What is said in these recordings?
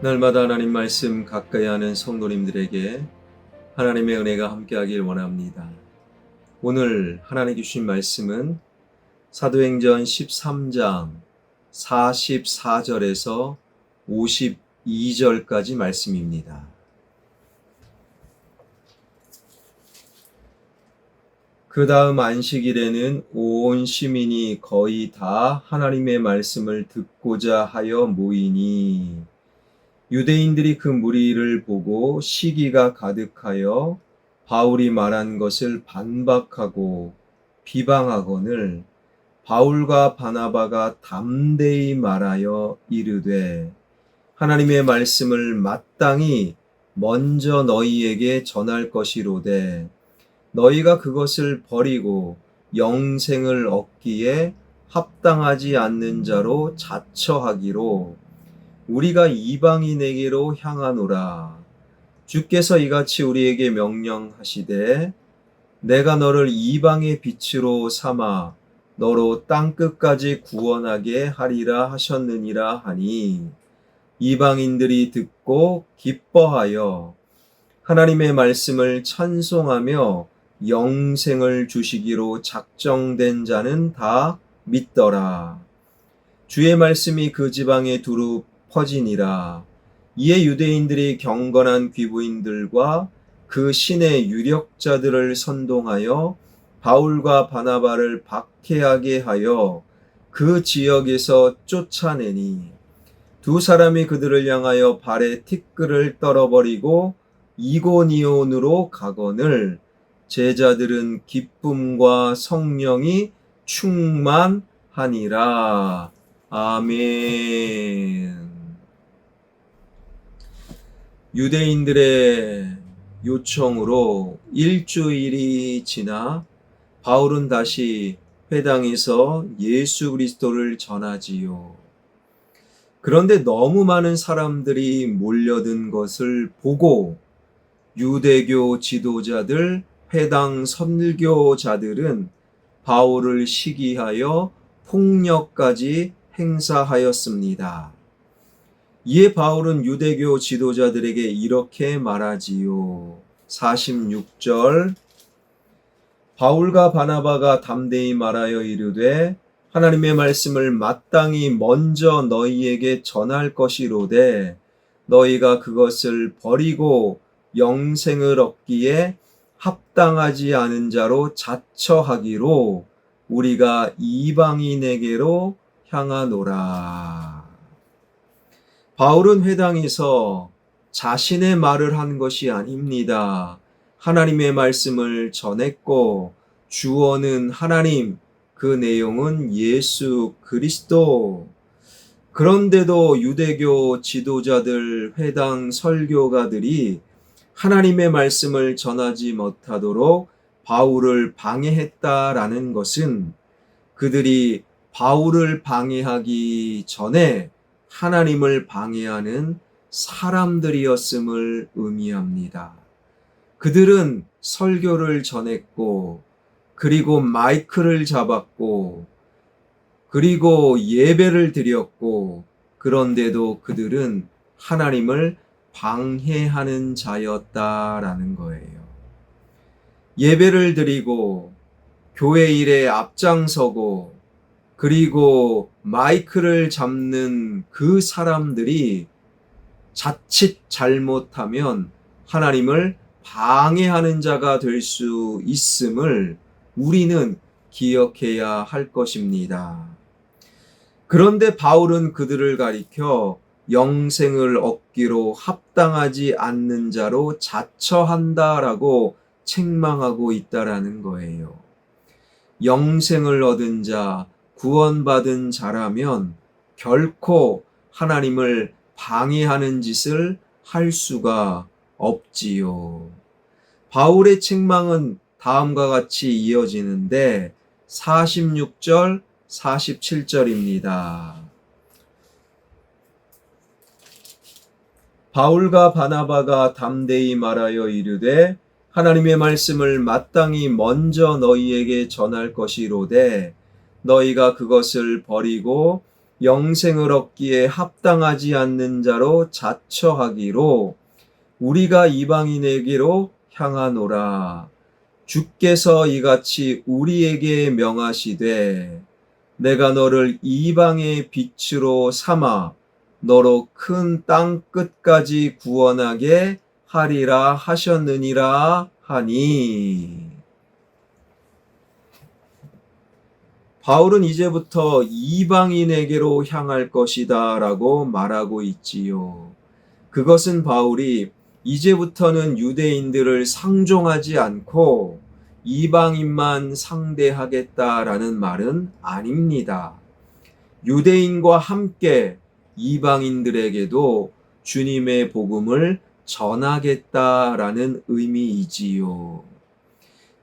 날마다 하나님 말씀 가까이 하는 성도님들에게 하나님의 은혜가 함께하길 원합니다. 오늘 하나님 주신 말씀은 사도행전 13장 44절에서 52절까지 말씀입니다. 그 다음 안식일에는 온 시민이 거의 다 하나님의 말씀을 듣고자 하여 모이니 유대인들이 그 무리를 보고 시기가 가득하여 바울이 말한 것을 반박하고 비방하거늘 바울과 바나바가 담대히 말하여 이르되 하나님의 말씀을 마땅히 먼저 너희에게 전할 것이로되 너희가 그것을 버리고 영생을 얻기에 합당하지 않는 자로 자처하기로 우리가 이방인에게로 향하노라. 주께서 이같이 우리에게 명령하시되 내가 너를 이방의 빛으로 삼아 너로 땅끝까지 구원하게 하리라 하셨느니라 하니 이방인들이 듣고 기뻐하여 하나님의 말씀을 찬송하며 영생을 주시기로 작정된 자는 다 믿더라. 주의 말씀이 그 지방에 두루 퍼지니라. 이에 유대인들이 경건한 귀부인들과 그 신의 유력자들을 선동하여 바울과 바나바를 박해하게 하여 그 지역에서 쫓아내니 두 사람이 그들을 향하여 발에 티끌을 떨어버리고 이고니온으로 가거늘 제자들은 기쁨과 성령이 충만하니라. 아멘. 유대인들의 요청으로 일주일이 지나 바울은 다시 회당에서 예수 그리스도를 전하지요. 그런데 너무 많은 사람들이 몰려든 것을 보고 유대교 지도자들, 회당 선교자들은 바울을 시기하여 폭력까지 행사하였습니다. 이에 바울은 유대교 지도자들에게 이렇게 말하지요. 46절 바울과 바나바가 담대히 말하여 이르되 하나님의 말씀을 마땅히 먼저 너희에게 전할 것이로되 너희가 그것을 버리고 영생을 얻기에 합당하지 않은 자로 자처하기로 우리가 이방인에게로 향하노라. 바울은 회당에서 자신의 말을 한 것이 아닙니다. 하나님의 말씀을 전했고 주어는 하나님, 그 내용은 예수 그리스도. 그런데도 유대교 지도자들, 회당 설교가들이 하나님의 말씀을 전하지 못하도록 바울을 방해했다라는 것은 그들이 바울을 방해하기 전에 하나님을 방해하는 사람들이었음을 의미합니다. 그들은 설교를 전했고, 그리고 마이크를 잡았고, 그리고 예배를 드렸고, 그런데도 그들은 하나님을 방해하는 자였다라는 거예요. 예배를 드리고, 교회 일에 앞장서고, 그리고 마이크를 잡는 그 사람들이 자칫 잘못하면 하나님을 방해하는 자가 될 수 있음을 우리는 기억해야 할 것입니다. 그런데 바울은 그들을 가리켜 영생을 얻기로 합당하지 않는 자로 자처한다라고 책망하고 있다라는 거예요. 영생을 얻은 자, 구원받은 자라면 결코 하나님을 방해하는 짓을 할 수가 없지요. 바울의 책망은 다음과 같이 이어지는데 46절, 47절입니다. 바울과 바나바가 담대히 말하여 이르되 하나님의 말씀을 마땅히 먼저 너희에게 전할 것이로되 너희가 그것을 버리고 영생을 얻기에 합당하지 않는 자로 자처하기로 우리가 이방인에게로 향하노라. 주께서 이같이 우리에게 명하시되 내가 너를 이방의 빛으로 삼아 너로 큰 땅 끝까지 구원하게 하리라 하셨느니라 하니. 바울은 이제부터 이방인에게로 향할 것이다 라고 말하고 있지요. 그것은 바울이 이제부터는 유대인들을 상종하지 않고 이방인만 상대하겠다라는 말은 아닙니다. 유대인과 함께 이방인들에게도 주님의 복음을 전하겠다라는 의미이지요.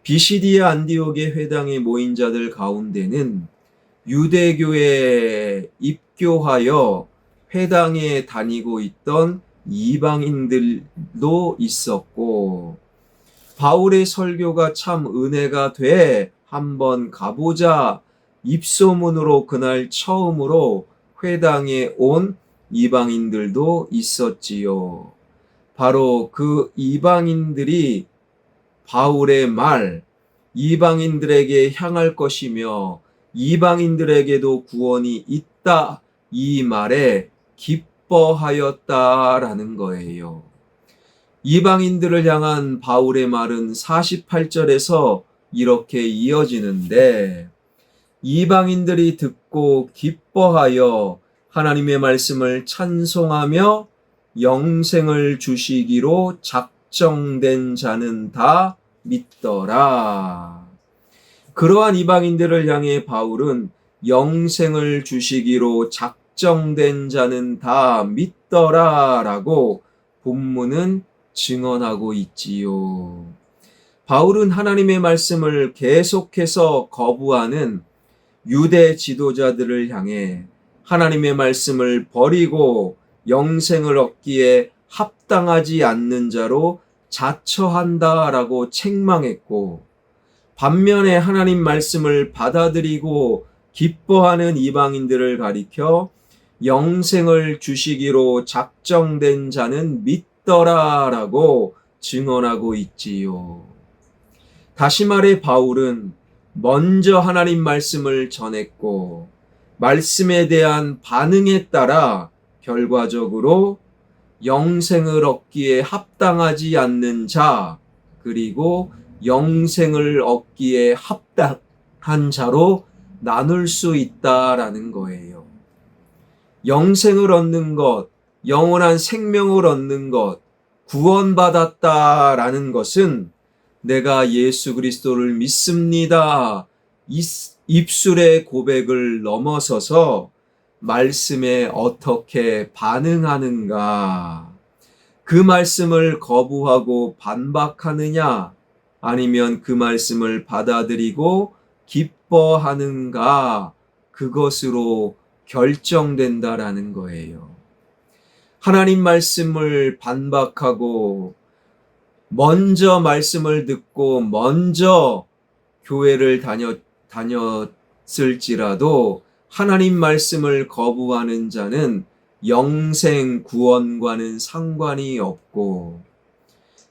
비시디아 안디옥의 회당에 모인 자들 가운데는 유대교에 입교하여 회당에 다니고 있던 이방인들도 있었고, 바울의 설교가 참 은혜가 돼 한번 가보자 입소문으로 그날 처음으로 회당에 온 이방인들도 있었지요. 바로 그 이방인들이 바울의 말, 이방인들에게 향할 것이며 이방인들에게도 구원이 있다, 이 말에 기뻐하였다라는 거예요. 이방인들을 향한 바울의 말은 48절에서 이렇게 이어지는데, 이방인들이 듣고 기뻐하여 하나님의 말씀을 찬송하며 영생을 주시기로 작정된 자는 다 믿더라. 그러한 이방인들을 향해 바울은 영생을 주시기로 작정된 자는 다 믿더라 라고 본문은 증언하고 있지요. 바울은 하나님의 말씀을 계속해서 거부하는 유대 지도자들을 향해 하나님의 말씀을 버리고 영생을 얻기에 합당하지 않는 자로 자처한다라고 책망했고, 반면에 하나님 말씀을 받아들이고 기뻐하는 이방인들을 가리켜 영생을 주시기로 작정된 자는 믿더라라고 증언하고 있지요. 다시 말해 바울은 먼저 하나님 말씀을 전했고, 말씀에 대한 반응에 따라 결과적으로 영생을 얻기에 합당하지 않는 자, 그리고 영생을 얻기에 합당한 자로 나눌 수 있다라는 거예요. 영생을 얻는 것, 영원한 생명을 얻는 것, 구원받았다라는 것은 내가 예수 그리스도를 믿습니다, 입술의 고백을 넘어서서 말씀에 어떻게 반응하는가, 그 말씀을 거부하고 반박하느냐, 아니면 그 말씀을 받아들이고 기뻐하는가, 그것으로 결정된다라는 거예요. 하나님 말씀을 반박하고 먼저 말씀을 듣고 먼저 교회를 다녔을지라도 하나님 말씀을 거부하는 자는 영생 구원과는 상관이 없고,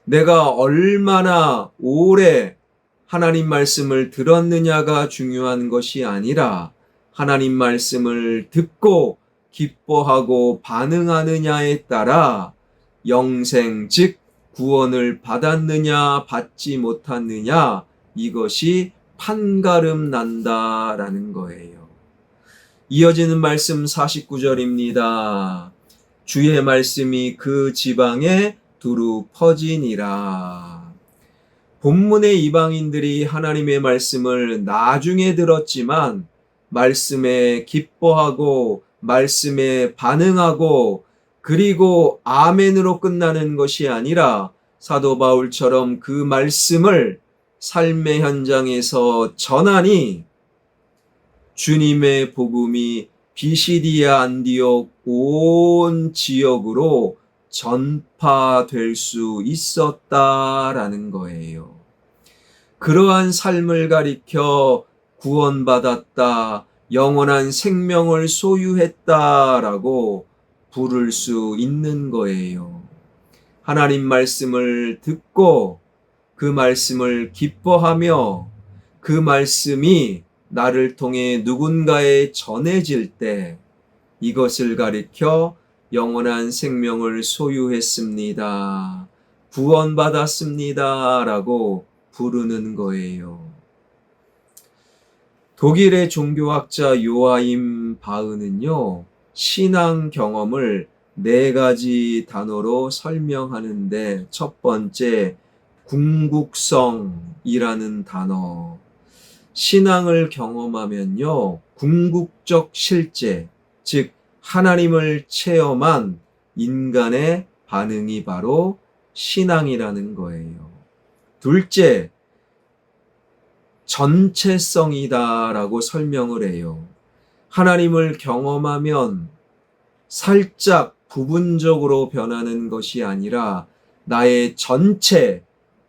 내가 얼마나 오래 하나님 말씀을 들었느냐가 중요한 것이 아니라 하나님 말씀을 듣고 기뻐하고 반응하느냐에 따라 영생, 즉 구원을 받았느냐 받지 못했느냐, 이것이 판가름 난다라는 거예요. 이어지는 말씀 49절입니다. 주의 말씀이 그 지방에 두루 퍼지니라. 본문의 이방인들이 하나님의 말씀을 나중에 들었지만 말씀에 기뻐하고 말씀에 반응하고 그리고 아멘으로 끝나는 것이 아니라 사도 바울처럼 그 말씀을 삶의 현장에서 전하니 주님의 복음이 비시디아 안디옥 온 지역으로 전파될 수 있었다라는 거예요. 그러한 삶을 가리켜 구원받았다, 영원한 생명을 소유했다라고 부를 수 있는 거예요. 하나님 말씀을 듣고 그 말씀을 기뻐하며 그 말씀이 나를 통해 누군가에 전해질 때 이것을 가리켜 영원한 생명을 소유했습니다. 구원받았습니다. 라고 부르는 거예요. 독일의 종교학자 요아임 바흐는요, 신앙 경험을 4가지 단어로 설명하는데 첫 번째, 궁극성이라는 단어. 신앙을 경험하면요, 궁극적 실제, 즉 하나님을 체험한 인간의 반응이 바로 신앙이라는 거예요. 둘째, 전체성이다라고 설명을 해요. 하나님을 경험하면 살짝 부분적으로 변하는 것이 아니라 나의 전체,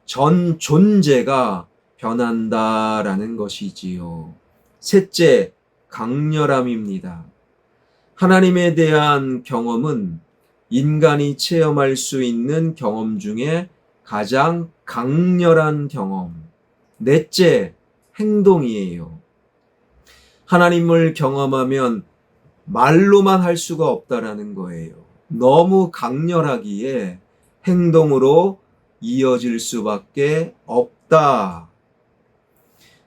전 존재가 변한다라는 것이지요. 셋째, 강렬함입니다. 하나님에 대한 경험은 인간이 체험할 수 있는 경험 중에 가장 강렬한 경험. 넷째, 행동이에요. 하나님을 경험하면 말로만 할 수가 없다라는 거예요. 너무 강렬하기에 행동으로 이어질 수밖에 없다.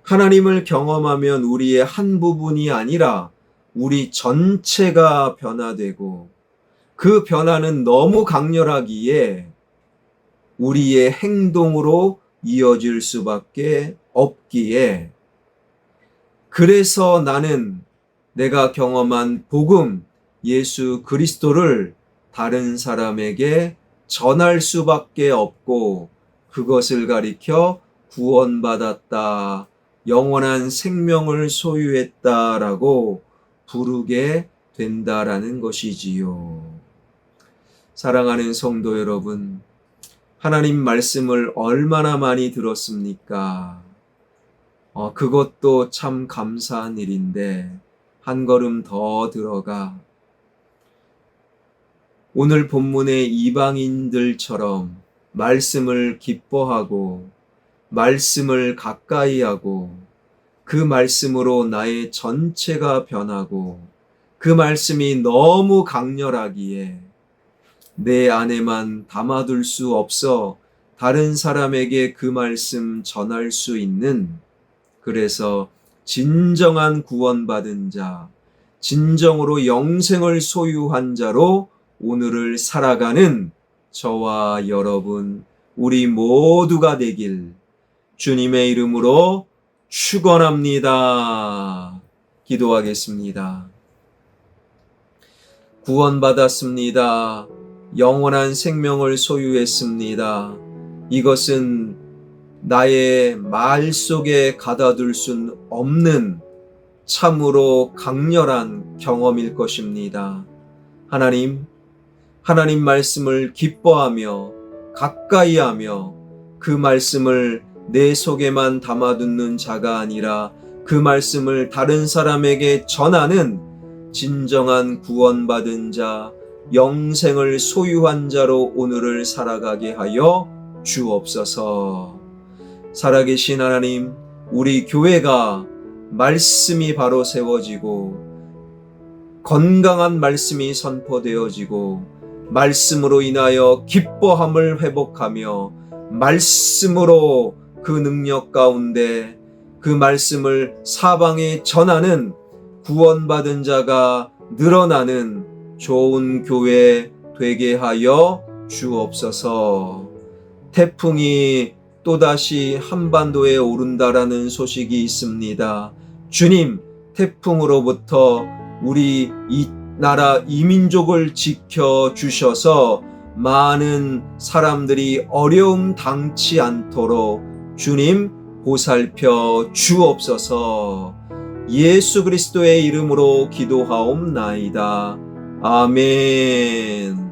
하나님을 경험하면 우리의 한 부분이 아니라 우리 전체가 변화되고 그 변화는 너무 강렬하기에 우리의 행동으로 이어질 수밖에 없기에 그래서 나는 내가 경험한 복음, 예수 그리스도를 다른 사람에게 전할 수밖에 없고 그것을 가리켜 구원받았다, 영원한 생명을 소유했다라고 부르게 된다라는 것이지요. 사랑하는 성도 여러분, 하나님 말씀을 얼마나 많이 들었습니까? 그것도 참 감사한 일인데 한 걸음 더 들어가 오늘 본문의 이방인들처럼 말씀을 기뻐하고 말씀을 가까이 하고 그 말씀으로 나의 전체가 변하고 그 말씀이 너무 강렬하기에 내 안에만 담아둘 수 없어 다른 사람에게 그 말씀 전할 수 있는, 그래서 진정한 구원받은 자, 진정으로 영생을 소유한 자로 오늘을 살아가는 저와 여러분, 우리 모두가 되길 주님의 이름으로 축원합니다. 기도하겠습니다. 구원받았습니다. 영원한 생명을 소유했습니다. 이것은 나의 말 속에 가다둘 순 없는 참으로 강렬한 경험일 것입니다. 하나님 말씀을 기뻐하며 가까이 하며 그 말씀을 내 속에만 담아두는 자가 아니라 그 말씀을 다른 사람에게 전하는 진정한 구원받은 자, 영생을 소유한 자로 오늘을 살아가게 하여 주옵소서. 살아계신 하나님, 우리 교회가 말씀이 바로 세워지고 건강한 말씀이 선포되어지고 말씀으로 인하여 기뻐함을 회복하며 말씀으로 그 능력 가운데 그 말씀을 사방에 전하는 구원받은 자가 늘어나는 좋은 교회 되게 하여 주옵소서. 태풍이 또다시 한반도에 오른다라는 소식이 있습니다. 주님, 태풍으로부터 우리 이 나라 이민족을 지켜주셔서 많은 사람들이 어려움 당치 않도록 주님 보살펴 주옵소서. 예수 그리스도의 이름으로 기도하옵나이다. 아멘.